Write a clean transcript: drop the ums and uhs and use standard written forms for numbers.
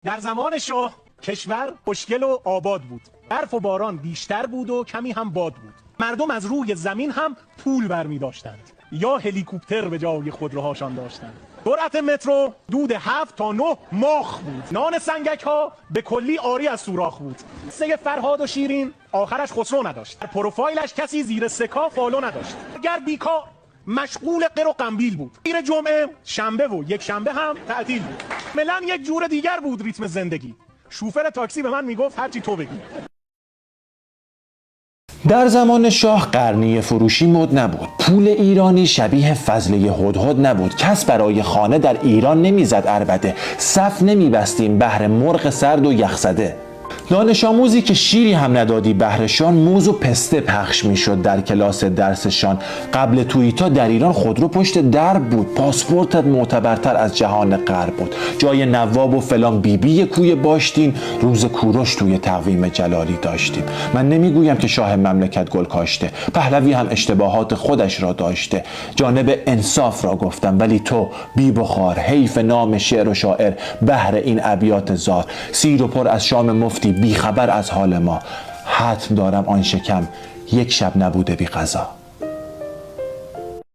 در زمان شاه کشور خوشگل و آباد بود. برف و باران بیشتر بود و کمی هم باد بود. مردم از روی زمین هم پول برمی داشتند یا هلیکوپتر به جای خودروهاشان داشتند. سرعت مترو حدود 7 تا 9 ماخ بود. نان سنگک ها به کلی عاری از سوراخ بود. سه فرهاد و شیرین آخرش خسرو نداشت. در پروفایلش کسی زیر سکا فالو نداشت. اگر بیکار مشغول قر و قنبیل بود. غیر جمعه، شنبه و یک شنبه هم تعطیل بود. ملن یک جور دیگر بود ریتم زندگی. شوفر تاکسی به من میگفت هرچی تو بگی. در زمان شاه قرنیه فروشی مد نبود. پول ایرانی شبیه فضله هدهد نبود. کس برای خانه در ایران نمیزد عربده. صف نمیبستیم بهر مرغ سرد و یخزده. دانش آموزی که شیری هم ندادی بهرشان، موز و پسته پخش میشد در کلاس درسشان. قبل توییتا در ایران خودرو پشت در بود. پاسپورتت معتبرتر از جهان غرب بود. جای نواب و فلان بیبی کوی باشتین، روز کوروش توی تقویم جلالی داشتیم. من نمیگویم که شاه مملکت گل کاشته. پهلوی هم اشتباهات خودش را داشته. جانب انصاف را گفتم، ولی تو بی بخار، حیف نام شعر و شاعر بهر این ابیات زار. سیر و پر از شام مفتی، بی خبر از حال ما. حتم دارم آن شکم یک شب نبوده بی غذا.